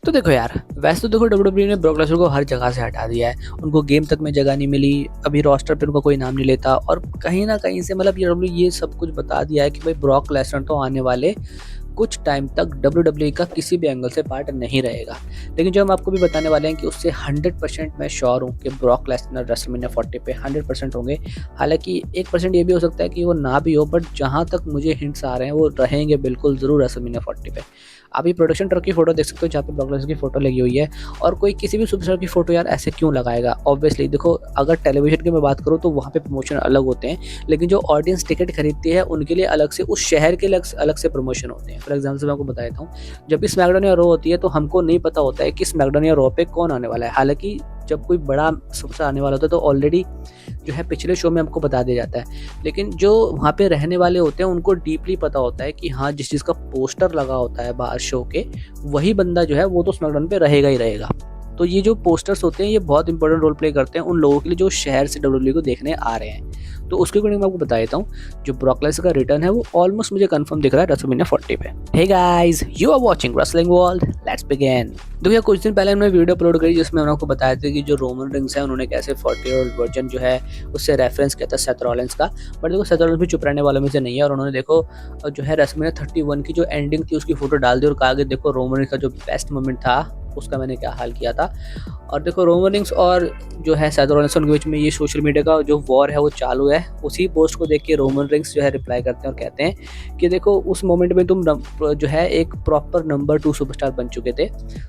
तो देखो यार, वैसे तो देखो डब्ल्यूडब्ल्यूई ने ब्रॉक लेसनर को हर जगह से हटा दिया है। उनको गेम तक में जगह नहीं मिली, अभी रोस्टर पे उनका कोई नाम नहीं लेता और कहीं न कहीं से मतलब ये डब्ल्यूडब्ल्यूई ये सब कुछ बता दिया है कि भाई ब्रॉक लेसनर तो आने वाले कुछ टाइम तक डब्ल्यूडब्ल्यूई का किसी भी एंगल से पार्ट नहीं रहेगा। लेकिन जो हम आपको भी बताने वाले हैं कि उससे 100% मैं श्योर हूँ कि ब्रॉक लेसनर रेसलमेनिया 40 पे 100% होंगे। हालाँकि 1% ये भी हो सकता है कि वो ना भी हो, बट जहाँ तक मुझे हिंट्स आ रहे हैं वो रहेंगे बिल्कुल ज़रूर रेसलमेनिया 40 पे। आप ये प्रोडक्शन ट्रक की फोटो देख सकते हो जहाँ पे ब्रॉक लेसनर की फोटो लगी हुई है। और कोई किसी भी सुपरस्टार की फोटो यार ऐसे क्यों लगाएगा? ऑब्वियसली देखो, अगर टेलीविजन की मैं बात करूँ तो वहाँ पे प्रमोशन अलग होते हैं, लेकिन जो ऑडियंस टिकट खरीदती है उनके लिए अलग से, उस शहर के अलग से प्रमोशन होते हैं। फॉर एग्जाम्पल से मैं आपको बता देता हूँ, जब भी स्मैकडाउन या रॉ होती है तो हमको नहीं पता होता है कि स्मैकडाउन या रॉ पे कौन आने वाला है। हालांकि जब कोई बड़ा सुपरस्टार आने वाला होता है तो ऑलरेडी जो है पिछले शो में हमको बता दिया जाता है, लेकिन जो वहाँ पे रहने वाले होते हैं उनको डीपली पता होता है कि हाँ, जिस चीज़ का पोस्टर लगा होता है बाहर शो के, वही बंदा जो है वो तो स्मैकडाउन पे रहेगा ही रहेगा। तो ये जो पोस्टर्स होते हैं ये बहुत इंपॉर्टेंट रोल प्ले करते हैं उन लोगों के लिए जो शहर से डब्ल्यूडब्ल्यूई को देखने आ रहे हैं। तो उसके अकॉर्डिंग मैं आपको बता देता हूँ, जो ब्रॉक लेसनर का रिटर्न है वो ऑलमोस्ट मुझे कंफर्म दिख रहा है रेसलमेनिया 40 पे। Hey guys, you are watching wrestling world, let's begin. देखिए, कुछ दिन पहले हमने वीडियो अपलोड करी जिसमें मैंने आपको बताया था कि जो रोमन रिंग्स है उन्होंने कैसे 40-year-old वर्जन जो है उससे रेफरेंस किया था सेथ रॉलिंस का। बट देखो, सेथ रॉलिंस भी चुप रहने वालों में से नहीं है और उन्होंने देखो जो है रेसलमेनिया 31 की जो एंडिंग थी उसकी फोटो डाल दी और कहा कि देखो रोमन रिंग्स का जो बेस्ट मोमेंट था उसका मैंने क्या हाल किया था। और देखो, रोमन रिंग्स और जो है सेथ रॉलिंस के बीच में ये सोशल मीडिया का जो वॉर है वो चालू है। उसी पोस्ट को देख के रोमन रिंग्स जो है रिप्लाई करते हैं और कहते हैं कि देखो, उस मोमेंट में तुम जो है एक प्रॉपर नंबर 2 सुपरस्टार बन चुके थे।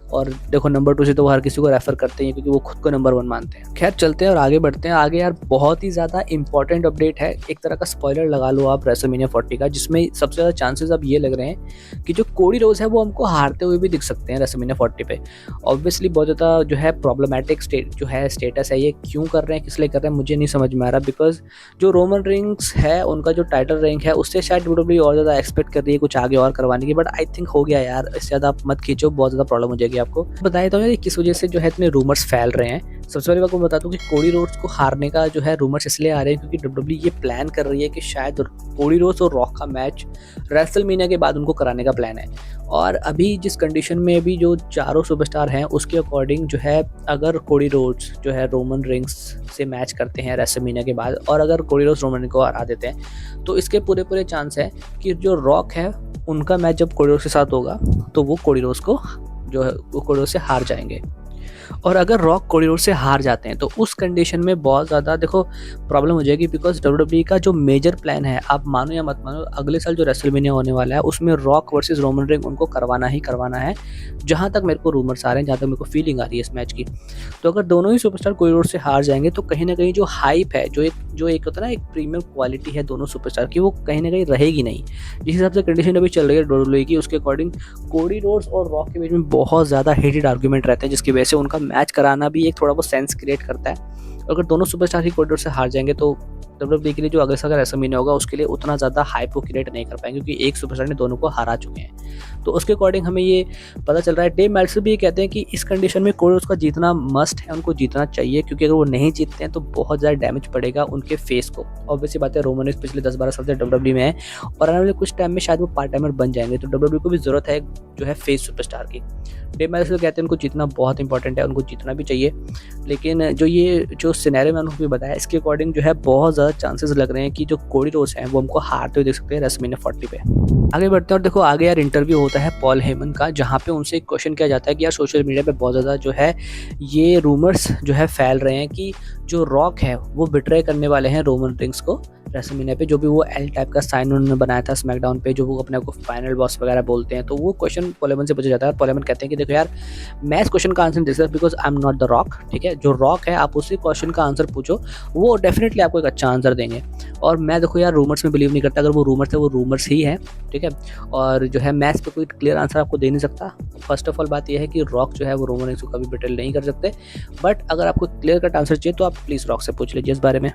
और देखो, नंबर 2 से तो वो हर किसी को रेफर करते हैं क्योंकि वो खुद को नंबर 1 मानते हैं। खैर, चलते हैं और आगे बढ़ते हैं। आगे यार बहुत ही ज़्यादा इंपॉर्टेंट अपडेट है, एक तरह का स्पॉइलर लगा लो आप रेसलमेनिया 40 का, जिसमें सबसे ज़्यादा चांसेस अब ये लग रहे हैं कि जो कोडी रोड्स है वो हमको हारते हुए भी दिख सकते हैं रेसलमेनिया 40 पे। ऑब्वियसली बहुत ज़्यादा जो है प्रॉब्लमैटिक स्टेटस है, ये क्यों कर रहे हैं, किस लिए कर रहे हैं, मुझे नहीं समझ में आ रहा। बिकॉज जो रोमन रिंग्स है उनका जो टाइटल रैंक है उससे शायद डब्ल्यूडब्ल्यूई और ज़्यादा एक्सपेक्ट कर रही है कुछ आगे और करवाने की, बट आई थिंक हो गया यार। इससे ज़्यादा आप मत खींचो, बहुत ज़्यादा प्रॉब्लम हो जाएगी आपको। बताया तो यार किस वजह से जो है इतने रूमर्स फैल रहे हैं। सबसे पहले मैं आपको बताता हूँ कि कोडी रोड्स को हारने का जो है रूमर्स इसलिए आ रहे हैं क्योंकि डब्ल्यूडब्ल्यूई ये प्लान कर रही है कि शायद कोडी रोड्स और रॉक का मैच रेसलमेनिया के बाद उनको कराने का प्लान है। और अभी जिस कंडीशन में अभी जो चारों सुपरस्टार हैं उसके अकॉर्डिंग जो है, अगर कोडी रोड्स जो है रोमन रिंग्स से मैच करते हैं रेसलमेनिया के बाद और अगर कोडी रोड्स रोमन को हरा देते हैं तो इसके पूरे चांस है कि जो रॉक है उनका मैच जब कोडी रोड्स के साथ होगा तो वो कोडी रोड्स को जो है वो कोडी रोड्स से हार जाएंगे। और अगर रॉक कोडी रोड्स से हार जाते हैं तो उस कंडीशन में बहुत ज़्यादा देखो प्रॉब्लम हो जाएगी। बिकॉज डब्ल्यूडब्ल्यूई का जो मेजर प्लान है, आप मानो या मत मानो, अगले साल जो रेसलमेनिया होने वाला है उसमें रॉक वर्सेस रोमन रिंग उनको करवाना ही करवाना है, जहाँ तक मेरे को रूमर्स आ रहे हैं, जहाँ तक मेरे को फीलिंग आ रही है इस मैच की। तो अगर दोनों ही सुपरस्टार कोडी रोड्स से हार जाएंगे तो कहीं ना कहीं जो हाइप है, जो एक होता है ना, एक प्रीमियम क्वालिटी है दोनों सुपरस्टार की, वो कहीं ना कहीं रहेगी नहीं। जिस हिसाब से कंडीशन अभी चल रही है डब्ल्यूडब्ल्यूई की, उसके अकॉर्डिंग कोडी रोड्स और रॉक के बीच में बहुत ज़्यादा हेटेड आर्गूमेंट रहते हैं, जिसकी वजह से उनका मैच कराना भी एक थोड़ा बहुत सेंस क्रिएट करता है। अगर दोनों सुपरस्टार ही कोडी रोड्स से हार जाएंगे तो डब्ल्यूडब्ल्यूई के लिए जो अगले साल का रेसलमेनिया होगा उसके लिए उतना ज़्यादा हाइप को क्रिएट नहीं कर पाएंगे क्योंकि एक सुपरस्टार ने दोनों को हरा चुके हैं। तो उसके अकॉर्डिंग हमें ये पता चल रहा है। डेव मेल्ट्जर भी ये कहते हैं कि इस कंडीशन में कोडी रोड्स का जीतना मस्ट है, उनको जीतना चाहिए, क्योंकि अगर वो नहीं जीतते हैं तो बहुत ज़्यादा डैमेज पड़ेगा उनके फेस को। ऑब्वियसली बात है, रोमन रिंग्स पिछले 10-12 साल से डब्ल्यूडब्ल्यूई में है और आने वाले कुछ टाइम में शायद वो पार्ट टाइमर बन जाएंगे, तो डब्ल्यूडब्ल्यूई को भी ज़रूरत है जो है फेस सुपरस्टार की। डेव मेल्ट्जर कहते हैं उनको जीतना बहुत इंपॉर्टेंट है, उनको जीतना भी चाहिए। लेकिन जो सिनेरियो मैंने आपको बताया इसके अकॉर्डिंग जो है बहुत ज़्यादा चांसेस लग रहे हैं कि जो कोडी रोड्स हैं वो हमको हारते हुए देख सकते हैं रेसलमेनिया 40 पे। आगे बढ़ते हैं और देखो, आगे यार इंटरव्यू होता है पॉल हेमन का, जहाँ पे उनसे एक क्वेश्चन किया जाता है कि यार सोशल मीडिया पे बहुत ज़्यादा जो है ये रूमर्स जो है फैल रहे हैं कि जो रॉक है वो बिट्रे करने वाले हैं रोमन रिंग्स को रेसलमेनिया पे। जो भी वो एल टाइप का साइन उन्होंने बनाया था स्मैकडाउन पे, जो वो अपने आप को फाइनल बॉस वगैरह बोलते हैं, तो वो क्वेश्चन पॉल हेमन से पूछा जाता है। पॉल हेमन कहते हैं कि देखो यार, मैं इस क्वेश्चन का आंसर नहीं दे सकता because I am not the rock. ठीक है, जो रॉक है आप उसी क्वेश्चन का आंसर पूछो, वो डेफिनेटली आपको एक अच्छा आंसर देंगे। और मैं देखो यार रूमर्स में बिलीव नहीं करता, अगर वो रूमर्स है वो रूमर्स ही है। ठीक है, और जो है मैं इस पर कोई क्लियर आंसर आपको दे नहीं सकता। फर्स्ट ऑफ ऑल बात यह है कि रॉक जो है वो रोमन रिंग्स को कभी बिट्रे नहीं कर सकते, बट अगर आपको क्लियर कट आंसर चाहिए तो आप प्लीज़ रॉक से पूछ लीजिए इस बारे में।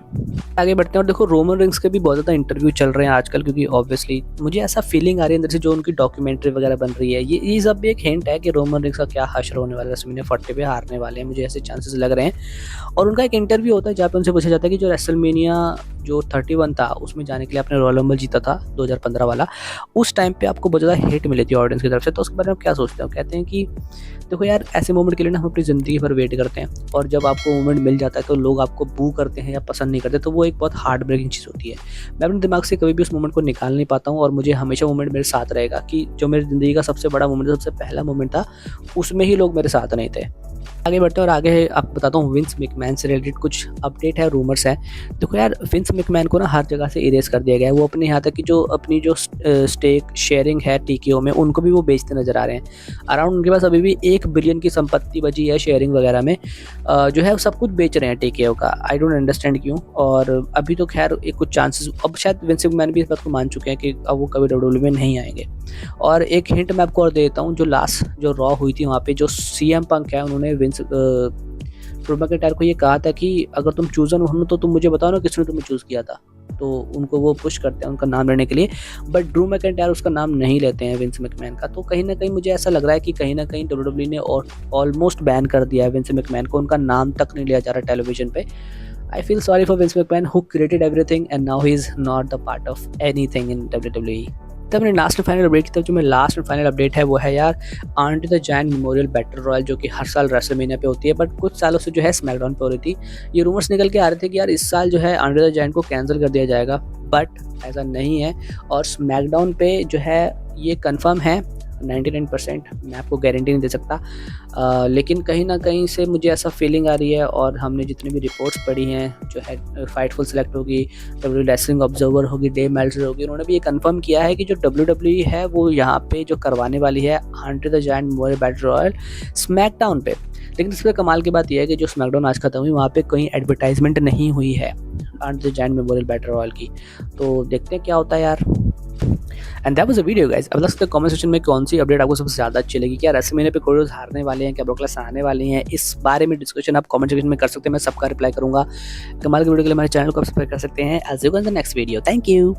आगे बढ़ते हैं और देखो, रोमन रिंग्स के भी बहुत ज़्यादा इंटरव्यू चल रहे हैं आजकल, क्योंकि ऑब्वियसली मुझे ऐसा फीलिंग आ रही है अंदर से, जो उनकी डॉक्यूमेंट्री वगैरह बन रही है, ये सब भी एक हिंट है कि रोमन रिंग्स का क्या हश्र होने वाला है। रेसलमेनिया 40 पे हारने वाले हैं, मुझे ऐसे चांसेस लग रहे हैं। और उनका एक इंटरव्यू होता है जहाँ पे उनसे पूछा जाता है कि जो रेसलमेनिया जो 31 था उसमें जाने के लिए आपने रॉयल रंबल जीता था 2015 वाला, उस टाइम पे आपको बहुत ज़्यादा हिट मिली थी ऑडियंस की तरफ से, तो उसके बारे में आप क्या सोचते हो? कहते हैं कि देखो यार, ऐसे मोमेंट के लिए ना हम अपनी ज़िंदगी भर वेट करते हैं, और जब आपको मोमेंट मिल जाता है तो लोग आपको बू करते हैं या पसंद नहीं करते, तो वो एक बहुत हार्ट ब्रेकिंग चीज़ होती है। मैं अपने दिमाग से कभी भी उस मोमेंट को निकाल नहीं पाता हूँ, और मुझे हमेशा मोमेंट मेरे साथ रहेगा कि जो मेरी ज़िंदगी का सबसे बड़ा मोमेंट, सबसे पहला मोमेंट था, उसमें ही लोग मेरे साथ नहीं थे। आगे बढ़ते हैं और आगे आपको बताता हूँ विंस मैकमैन से रिलेटेड कुछ अपडेट है, रूमर्स है। देखो यार, विंस मैकमैन को ना हर जगह से इरेज कर दिया गया है। वो अपने यहाँ तक कि जो अपनी जो स्टेक शेयरिंग है टीकेओ में, उनको भी वो बेचते नजर आ रहे हैं। अराउंड उनके पास अभी भी 1 बिलियन की संपत्ति बची है शेयरिंग वगैरह में, जो है सब कुछ बेच रहे हैं टीकेओ का। आई डोंट अंडरस्टैंड क्यों। और अभी तो खैर एक कुछ चांसेस, अब शायद विंस मैकमैन भी इस बात को मान चुके हैं कि अब वो कभी डब्ल्यूडब्ल्यूई में नहीं आएंगे। और एक हिंट मैं आपको और देता हूँ, जो लास्ट जो रॉ हुई थी वहाँ पे जो सीएम पंक है, उन्होंने विंस ड्रू मैकिंटायर को ये कहा था कि अगर तुम चूजन हो तो तुम मुझे बताओ ना किसने तुम्हें चूज़ किया था। तो उनको वो पुश करते हैं उनका नाम लेने के लिए, बट ड्रू मैकिंटायर उसका नाम नहीं लेते हैं विंस मैकमैन का। तो कहीं ना कहीं मुझे ऐसा लग रहा है कि कहीं ना कहीं डब्ल्यूडब्ल्यूई ने ऑलमोस्ट बैन कर दिया है विंस मैकमैन को, उनका नाम तक नहीं लिया जा रहा टेलीविजन पे। I feel sorry for Vince McMahon who created everything and now he is not the part of anything in WWE। तब मैंने लास्ट एंड फाइनल अपडेट की, तब जो मेरा लास्ट एंड फाइनल अपडेट है वो है यार Andre the giant memorial battle royal, जो कि हर साल रेसलमेनिया पे होती है, बट कुछ सालों से जो है स्मैकडाउन पे हो रही थी। ये रूमर्स निकल के आ रहे थे कि यार इस साल जो है आंड्रे द जायंट को कैंसिल कर दिया जाएगा, बट ऐसा नहीं है। और स्मैकडाउन पे जो है ये कंफर्म है 99%, मैं आपको गारंटी नहीं दे सकता, लेकिन कहीं ना कहीं से मुझे ऐसा फीलिंग आ रही है। और हमने जितनी भी रिपोर्ट्स पढ़ी हैं, जो है फाइटफुल सेलेक्ट होगी, डब्ल्यू रेसलिंग ऑब्जर्वर होगी, डेव मेल्टजर होगी, उन्होंने भी ये कंफर्म किया है कि जो WWE है वो यहाँ पे जो करवाने वाली है Andre the giant memorial battle royal SmackDown पे। लेकिन इसमें कमाल की बात यह है कि जो स्मैकडाउन आज खत्म हुई वहाँ पे कहीं एडवर्टाइजमेंट नहीं हुई है Andre the giant memorial battle royal की। तो देखते हैं क्या होता है यार। And that was a video guys. अब बता सकते हैं कमेंट सेक्शन में कौन सी अपडेट आपको सबसे ज़्यादा अच्छी लगी। क्या रेसलमेनिया पे कोरियोज हारने वाले हैं, क्या ब्रॉक लेसनर आने वाले हैं, इस बारे में डिस्कशन आप कमेंट सेक्शन में कर सकते हैं, मैं सबका रिप्लाई करूंगा। कमाल की वीडियो के लिए हमारे चैनल को सब्सक्राइब कर सकते हैं। As you in the next video, thank you.